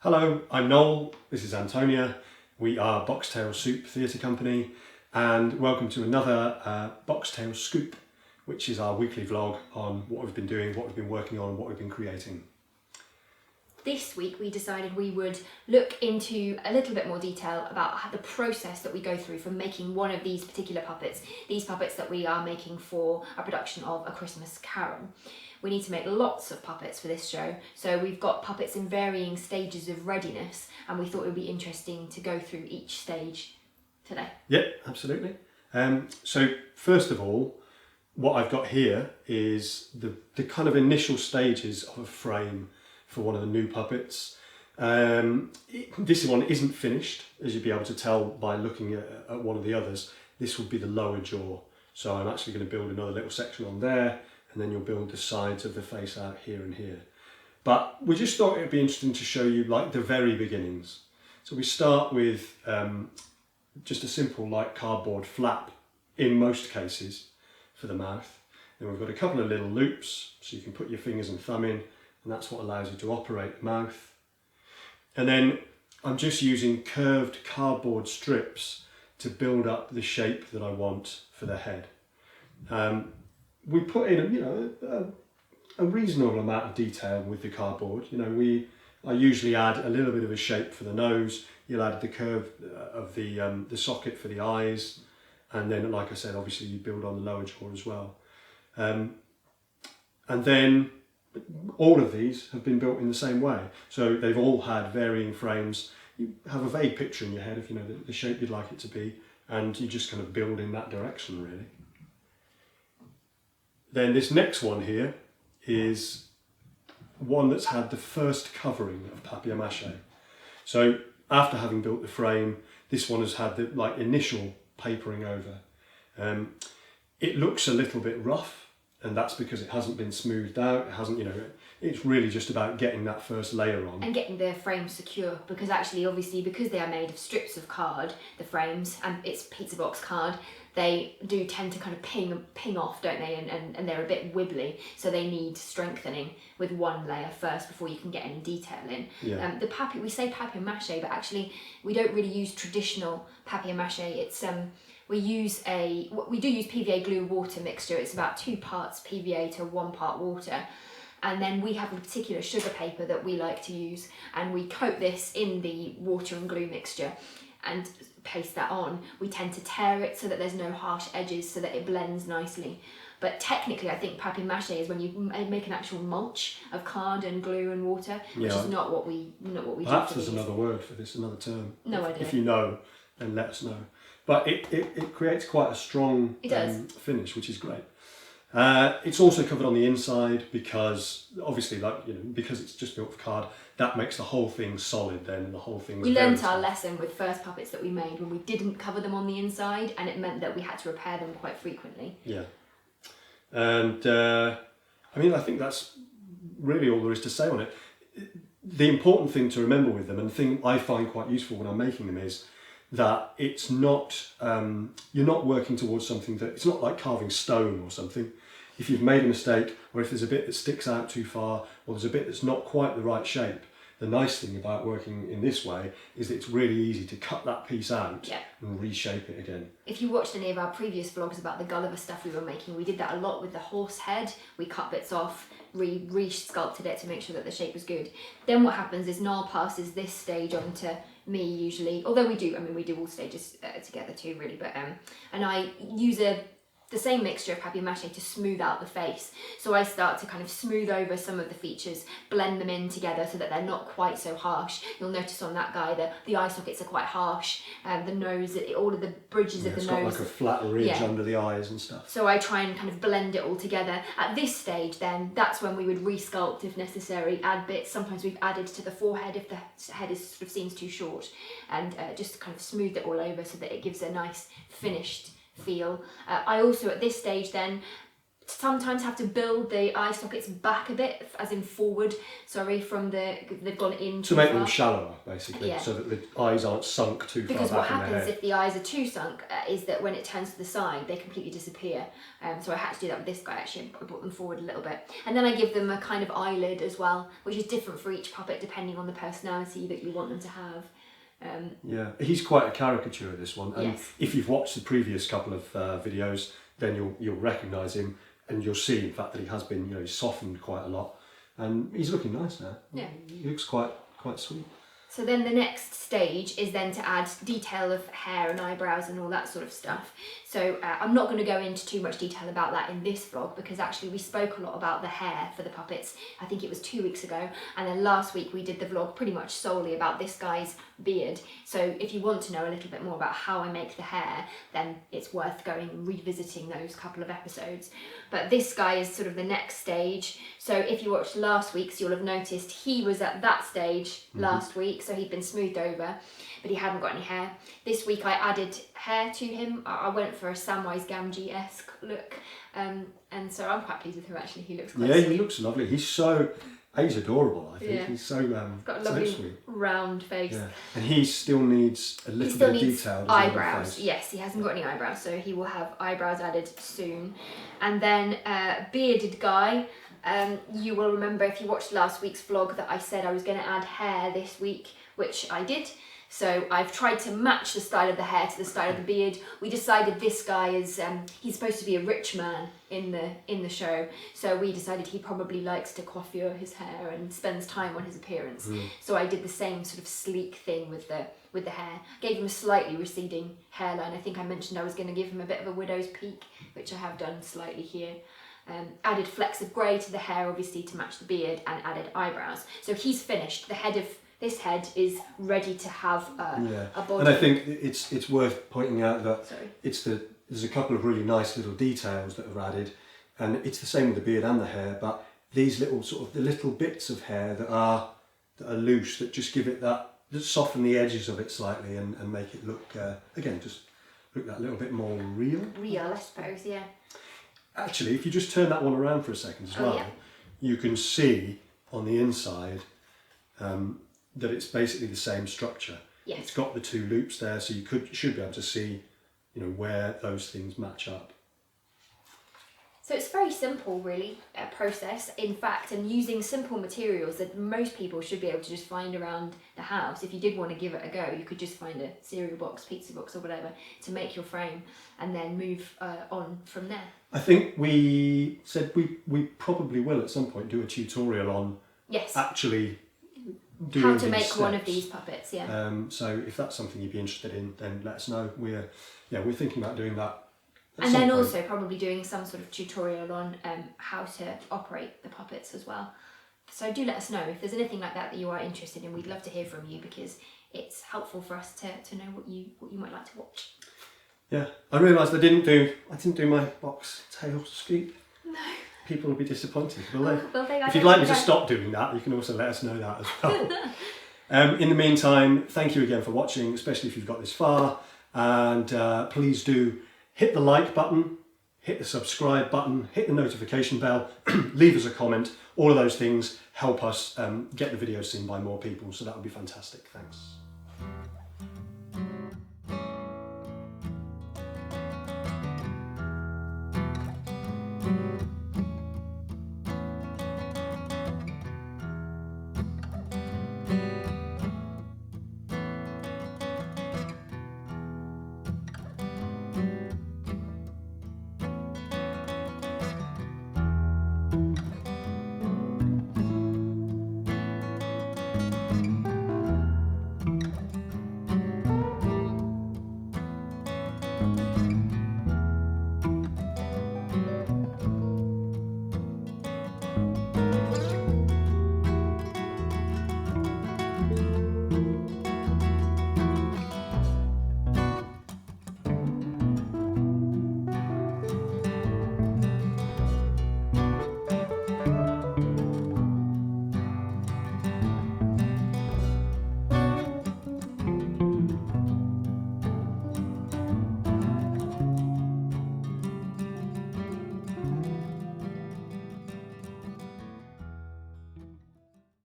Hello, I'm Noel, this is Antonia. We are Boxtail Soup Theatre Company and welcome to another Boxtail Scoop, which is our weekly vlog on what we've been doing, what we've been working on, what we've been creating. This week we decided we would look into a little bit more detail about the process that we go through for making one of these particular puppets, these puppets that we are making for a production of A Christmas Carol. We need to make lots of puppets for this show, so we've got puppets in varying stages of readiness, and we thought it would be interesting to go through each stage today. Yep, absolutely. So first of all, what I've got here is the kind of initial stages of a frame for one of the new puppets. This one isn't finished, as you'll be able to tell by looking at one of the others. This would be the lower jaw. So I'm actually going to build another little section on there, and then you'll build the sides of the face out here and here. But we just thought it would be interesting to show you like the very beginnings. So we start with just a simple like cardboard flap in most cases for the mouth. Then we've got a couple of little loops so you can put your fingers and thumb in, and that's what allows you to operate the mouth. And then I'm just using curved cardboard strips to build up the shape that I want for the head. We put in a reasonable amount of detail with the cardboard. I usually add a little bit of a shape for the nose. You'll add the curve of the socket for the eyes, and then, like I said, obviously you build on the lower jaw as well. And then all of these have been built in the same way. So they've all had varying frames. You have a vague picture in your head of the shape you'd like it to be, and you just kind of build in that direction really. Then this next one here is one that's had the first covering of papier-mâché. So after having built the frame, this one has had the initial papering over. It looks a little bit rough, and that's because it hasn't been smoothed out. It hasn't, it's really just about getting that first layer on. And getting the frames secure, because actually, obviously, because they are made of strips of card, the frames, and it's pizza box card, they do tend to kind of ping off, don't they? And they're a bit wibbly, so they need strengthening with one layer first before you can get any detail in. Yeah. We say papier-mâché, but actually we don't really use traditional papier-mâché. It's we do use PVA glue water mixture. It's about 2 parts PVA to 1 part water. And then we have a particular sugar paper that we like to use, and we coat this in the water and glue mixture and paste that on. We tend to tear it so that there's no harsh edges, so that it blends nicely. But technically, I think papier-mâché is when you make an actual mulch of card and glue and water, which is not what we do. Perhaps there's another word for this, another term. No idea. If you know, then let us know. But it creates quite a strong finish, which is great. It's also covered on the inside because obviously, because it's just built for card, that makes the whole thing solid then, and the whole thing. We learnt our lesson with first puppets that we made when we didn't cover them on the inside, and it meant that we had to repair them quite frequently. Yeah. And I think that's really all there is to say on it. The important thing to remember with them, and the thing I find quite useful when I'm making them, is that it's not, you're not working towards something that, it's not like carving stone or something. If you've made a mistake, or if there's a bit that sticks out too far, or there's a bit that's not quite the right shape, the nice thing about working in this way is that it's really easy to cut that piece out and reshape it again. If you watched any of our previous vlogs about the Gulliver stuff we were making, we did that a lot with the horse head. We cut bits off, re-sculpted it to make sure that the shape was good. Then what happens is Noel passes this stage on to me usually, although we do all stages together too really, but and I use the same mixture of papier-mâché to smooth out the face. So I start to kind of smooth over some of the features, blend them in together so that they're not quite so harsh. You'll notice on that guy the eye sockets are quite harsh, the nose, all of the bridges of the nose. It's got like a flat ridge under the eyes and stuff. So I try and kind of blend it all together. At this stage then, that's when we would resculpt if necessary, add bits. Sometimes we've added to the forehead if the head seems too short, and just kind of smooth it all over so that it gives a nice finished feel. I also at this stage then sometimes have to build the eye sockets back a bit, as in forward, from they've gone in To too make far. them shallower, basically, Yeah. so that the eyes aren't sunk too Because far what back in the happens head. if the eyes are too sunk is that when it turns to the side, they completely disappear. So I had to do that with this guy, actually. I brought them forward a little bit. And then I give them a kind of eyelid as well, which is different for each puppet depending on the personality that you want them to have. Yeah, he's quite a caricature of this one, and Yes. if you've watched the previous couple of videos, then you'll recognise him, and you'll see in fact that he has been, he's softened quite a lot, and he's looking nice now. Yeah. He looks quite sweet. So then the next stage is then to add detail of hair and eyebrows and all that sort of stuff. So I'm not going to go into too much detail about that in this vlog, because actually we spoke a lot about the hair for the puppets. I think it was 2 weeks ago, and then last week we did the vlog pretty much solely about this guy's beard. So if you want to know a little bit more about how I make the hair, then it's worth going and revisiting those couple of episodes. But this guy is sort of the next stage. So if you watched last week's, you'll have noticed he was at that stage last week, so he'd been smoothed over, but he hadn't got any hair. This week I added hair to him. I went for a Samwise Gamgee-esque look, and so I'm quite pleased with him actually. He looks quite Yeah, sweet. he looks lovely. He's adorable, I think. Yeah. He's so Got a so lovely sweet. round face. Yeah, and he still needs a He little still bit of needs detail. doesn't he, on the eyebrows. face? Yes, he hasn't got any eyebrows, so he will have eyebrows added soon. And then bearded guy. You will remember if you watched last week's vlog that I said I was going to add hair this week, which I did. So I've tried to match the style of the hair to the style of the beard. We decided this guy is he's supposed to be a rich man in the show, so we decided he probably likes to coiffure his hair and spends time on his appearance. So I did the same sort of sleek thing with the hair. Gave him a slightly receding hairline. I think I mentioned I was going to give him a bit of a widow's peak, which I have done slightly here. Added flecks of grey to the hair, obviously, to match the beard, and added eyebrows. So he's finished. The head of this head is ready to have a body. And I think it's worth pointing out that Sorry. there's a couple of really nice little details that are added, and it's the same with the beard and the hair. But these little the little bits of hair that are loose, that just give it that soften the edges of it slightly and make it look again just look that little bit more real. Real, I suppose. Yeah. Actually, if you just turn that one around for a second as well, yeah. you can see on the inside that it's basically the same structure. Yes. It's got the two loops there, so you should be able to see, where those things match up. So it's very simple, really, process, in fact, and using simple materials that most people should be able to just find around the house. If you did want to give it a go, you could just find a cereal box, pizza box or whatever to make your frame, and then move on from there. I think we said we probably will at some point do a tutorial on Yes. actually doing How to these make one of steps. these puppets, yeah. So if that's something you'd be interested in, then let us know. We're thinking about doing that. at And some then point. also probably doing some sort of tutorial on how to operate the puppets as well. So do let us know if there's anything like that you are interested in. We'd love to hear from you, because it's helpful for us to know what you might like to watch. Yeah, I realised I didn't do my box tail scoop. No. People will be disappointed, will they? Well, If you'd like me to stop doing that, you can also let us know that as well. In the meantime, thank you again for watching, especially if you've got this far. And please do hit the like button, hit the subscribe button, hit the notification bell, leave us a comment. All of those things help us get the videos seen by more people, so that would be fantastic. Thanks.